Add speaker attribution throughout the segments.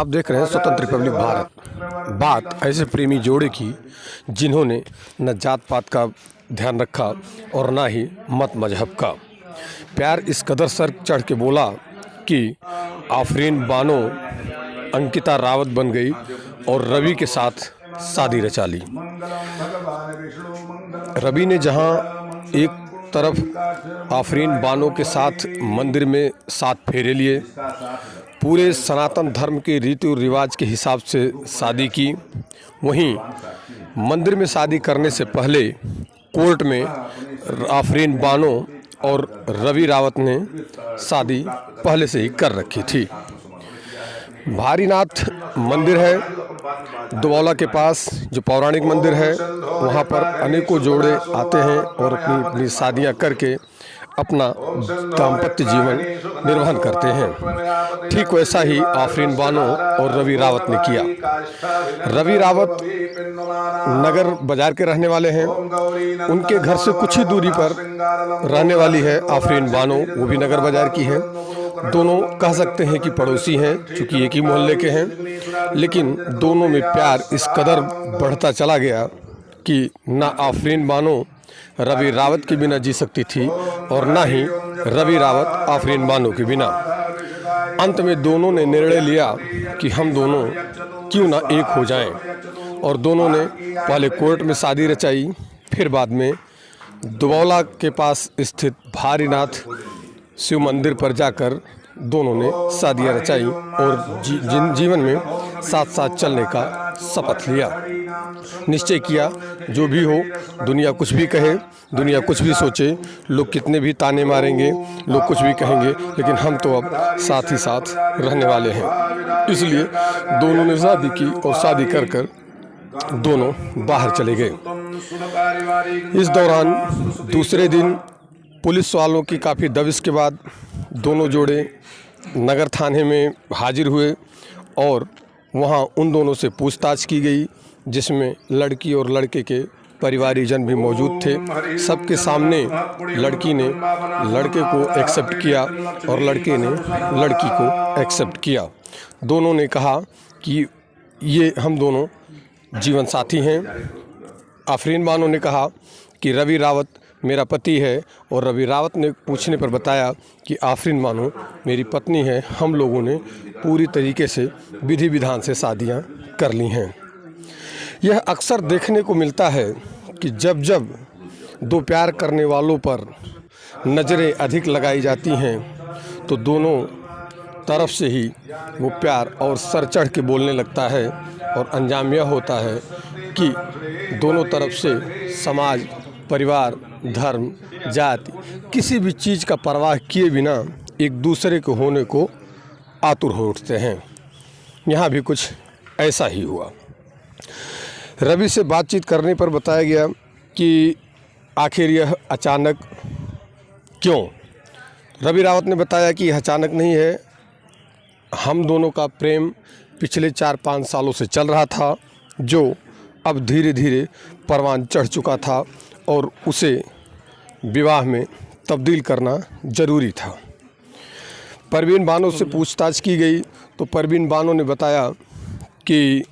Speaker 1: आप देख रहे हैं स्वतंत्र रिपब्लिक भारत। बात ऐसे प्रेमी जोड़े की जिन्होंने न जात पात का ध्यान रखा और ना ही मत मजहब का। प्यार इस कदर सर चढ़ के बोला कि आफरीन बानो अंकिता रावत बन गई और रवि के साथ शादी रचा ली। रवि ने जहां एक तरफ आफरीन बानो के साथ मंदिर में 7 फेरे लिए, पूरे सनातन धर्म के रीति और रिवाज के हिसाब से शादी की, वहीं मंदिर में शादी करने से पहले कोर्ट में आफरीन बानो और रवि रावत ने शादी पहले से ही कर रखी थी। भारीनाथ मंदिर है दुबौला के पास, जो पौराणिक मंदिर है, वहाँ पर अनेकों जोड़े आते हैं और अपनी अपनी शादियाँ करके अपना दाम्पत्य जीवन निर्वहन करते हैं। ठीक वैसा ही आफरीन बानो और रवि रावत ने किया। रवि रावत नगर बाजार के रहने वाले हैं, उनके घर से कुछ ही दूरी पर रहने वाली है आफरीन बानो, वो भी नगर बाजार की है। दोनों कह सकते हैं कि पड़ोसी हैं, चूँकि एक ही मोहल्ले के हैं, लेकिन दोनों में प्यार इस कदर बढ़ता चला गया कि ना आफरीन बानो रवि रावत के बिना जी सकती थी और ना ही रवि रावत आफरीन बानो के बिना। अंत में दोनों ने निर्णय लिया कि हम दोनों क्यों ना एक हो जाएं, और दोनों ने पहले कोर्ट में शादी रचाई, फिर बाद में दुबौला के पास स्थित भारीनाथ शिव मंदिर पर जाकर दोनों ने शादियाँ रचाई और जीवन में साथ साथ चलने का शपथ लिया। निश्चय किया जो भी हो, दुनिया कुछ भी कहे, दुनिया कुछ भी सोचे, लोग कितने भी ताने मारेंगे, लोग कुछ भी कहेंगे, लेकिन हम तो अब साथ ही साथ रहने वाले हैं। इसलिए दोनों ने शादी की और शादी कर कर दोनों बाहर चले गए। इस दौरान दूसरे दिन पुलिस वालों की काफ़ी दबिश के बाद दोनों जोड़े नगर थाने में हाजिर हुए और वहां उन दोनों से पूछताछ की गई, जिसमें लड़की और लड़के के परिवारीजन भी मौजूद थे। सबके सामने लड़की ने लड़के को एक्सेप्ट किया और लड़के ने लड़की को एक्सेप्ट किया। दोनों ने कहा कि ये हम दोनों जीवन साथी हैं। आफरीन बानो ने कहा कि रवि रावत मेरा पति है, और रवि रावत ने पूछने पर बताया कि आफरीन बानो मेरी पत्नी है। हम लोगों ने पूरी तरीके से विधि विधान से शादियां कर ली हैं। यह अक्सर देखने को मिलता है कि जब जब दो प्यार करने वालों पर नज़रें अधिक लगाई जाती हैं तो दोनों तरफ से ही वो प्यार और सर चढ़ के बोलने लगता है, और अंजाम यह होता है कि दोनों तरफ से समाज, परिवार, धर्म, जाति, किसी भी चीज़ का परवाह किए बिना एक दूसरे के होने को आतुर हो उठते हैं। यहाँ भी कुछ ऐसा ही हुआ। रवि से बातचीत करने पर बताया गया कि आखिर यह अचानक क्यों। रवि रावत ने बताया कि यह अचानक नहीं है, हम दोनों का प्रेम पिछले 4-5 सालों से चल रहा था, जो अब धीरे धीरे परवान चढ़ चुका था और उसे विवाह में तब्दील करना ज़रूरी था। परवीन बानो से पूछताछ की गई तो परवीन बानो ने बताया कि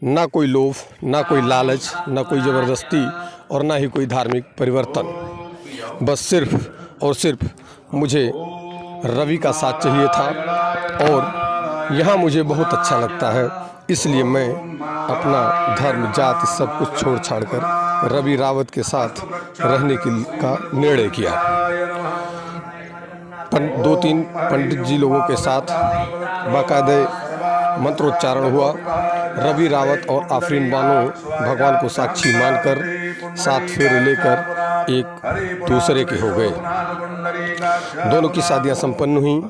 Speaker 1: ना कोई लोभ, ना कोई लालच, ना कोई ज़बरदस्ती और ना ही कोई धार्मिक परिवर्तन, बस सिर्फ और सिर्फ मुझे रवि का साथ चाहिए था, और यहाँ मुझे बहुत अच्छा लगता है, इसलिए मैं अपना धर्म, जाति सब कुछ छोड़ छाड़ कर रवि रावत के साथ रहने का निर्णय किया। 2-3 पंडित जी लोगों के साथ बाकायदे मंत्रोच्चारण हुआ। रवि रावत और आफरीन बानो भगवान को साक्षी मानकर 7 फेरे लेकर एक दूसरे के हो गए। दोनों की शादियां संपन्न हुई।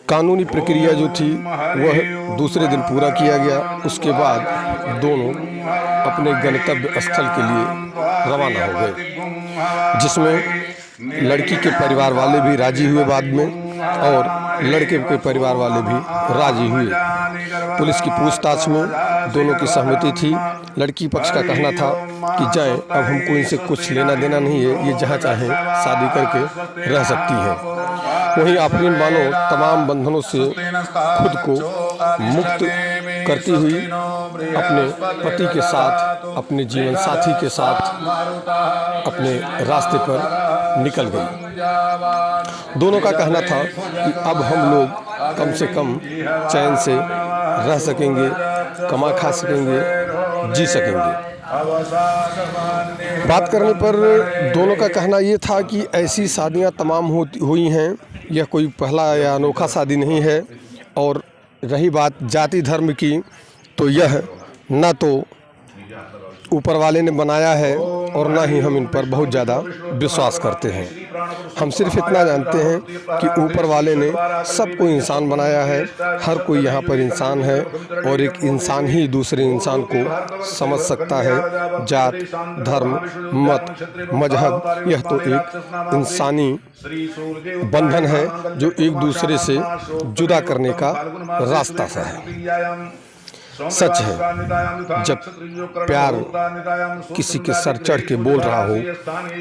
Speaker 1: कानूनी प्रक्रिया जो थी वह दूसरे दिन पूरा किया गया। उसके बाद दोनों अपने गंतव्य स्थल के लिए रवाना हो गए, जिसमें लड़की के परिवार वाले भी राजी हुए बाद में, और लड़के के परिवार वाले भी राजी हुए। पुलिस की पूछताछ में दोनों की सहमति थी। लड़की पक्ष का कहना था कि जाएं, अब हमको इनसे कुछ लेना देना नहीं है, ये जहाँ चाहें शादी करके रह सकती हैं। वहीं आफरीन बानो तमाम बंधनों से खुद को मुक्त करती हुई अपने पति के साथ, अपने जीवन साथी के साथ अपने रास्ते पर निकल गई। दोनों का कहना था कि अब हम लोग कम से कम चैन से रह सकेंगे, कमा खा सकेंगे, जी सकेंगे। बात करने पर दोनों का कहना ये था कि ऐसी शादियां तमाम हुई हैं, यह कोई पहला या अनोखा शादी नहीं है। और रही बात जाति धर्म की, तो यह न तो ऊपर वाले ने बनाया है और ना ही हम इन पर बहुत ज़्यादा विश्वास करते हैं। हम सिर्फ इतना जानते हैं कि ऊपर वाले ने सबको इंसान बनाया है, हर कोई यहाँ पर इंसान है और एक इंसान ही दूसरे इंसान को समझ सकता है। जात, धर्म, मत, मजहब, यह तो एक इंसानी बंधन है जो एक दूसरे से जुदा करने का रास्ता सा है। सच है, जब प्यार किसी के सर चढ़ के बोल रहा हो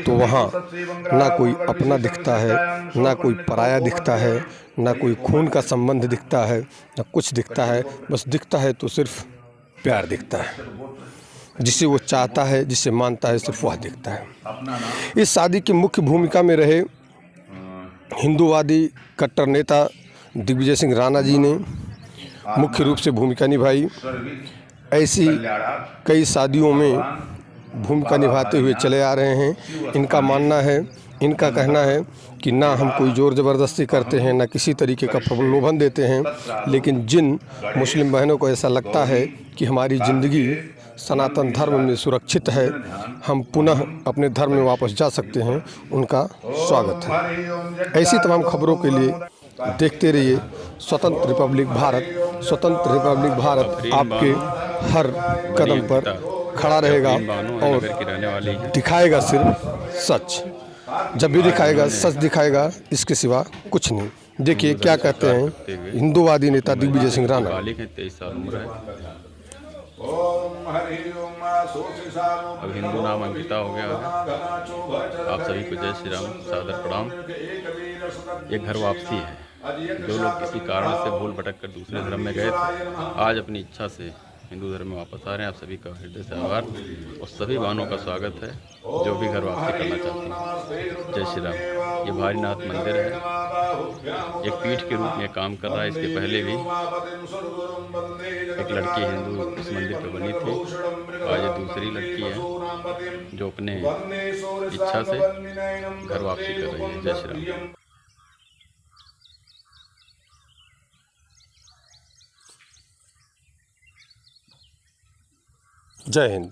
Speaker 1: तो वहाँ ना कोई अपना दिखता है, ना कोई पराया दिखता है, ना कोई खून का संबंध दिखता है, ना कुछ दिखता है। बस दिखता है तो सिर्फ प्यार दिखता है। जिसे वो चाहता है, जिसे मानता है, सिर्फ वह दिखता है। इस शादी की मुख्य भूमिका में रहे हिंदूवादी कट्टर नेता दिग्विजय सिंह राणा जी ने मुख्य रूप से भूमिका निभाई। ऐसी कई शादियों में भूमिका निभाते हुए चले आ रहे हैं। इनका मानना है, इनका कहना है कि ना हम कोई ज़ोर ज़बरदस्ती करते हैं, ना किसी तरीके का प्रलोभन देते हैं, लेकिन जिन मुस्लिम बहनों को ऐसा लगता है कि हमारी ज़िंदगी सनातन धर्म में सुरक्षित है, हम पुनः अपने धर्म में वापस जा सकते हैं, उनका स्वागत है। ऐसी तमाम खबरों के लिए देखते रहिए स्वतंत्र रिपब्लिक भारत। स्वतंत्र रिपब्लिक भारत आपके हर कदम पर खड़ा रहेगा और दिखाएगा सिर्फ सच। जब भी दिखाएगा सच दिखाएगा, इसके सिवा कुछ नहीं। देखिए क्या कहते हैं हिंदूवादी नेता दिग्विजय सिंह राणा।
Speaker 2: 23 साल उम्र है। अब हिंदू नाम अंकिता हो गया है। आप सभी को जय श्री राम, सादर प्रणाम। ये घर वापसी है। जो लोग किसी कारण से भूल भटक कर दूसरे धर्म में गए थे, आज अपनी इच्छा से हिंदू धर्म में वापस आ रहे हैं। आप सभी का हृदय से आभार और सभी बहनों का स्वागत है जो भी घर वापसी करना चाहती हैं। जय श्री राम। ये भारीनाथ मंदिर है, एक पीठ के रूप में काम कर रहा है। इसके पहले भी एक लड़की हिंदू इस मंदिर पर बनी थी, आज ये दूसरी लड़की है जो अपने इच्छा से घर वापसी कर रही है। जय श्री राम।
Speaker 1: जय हिंद।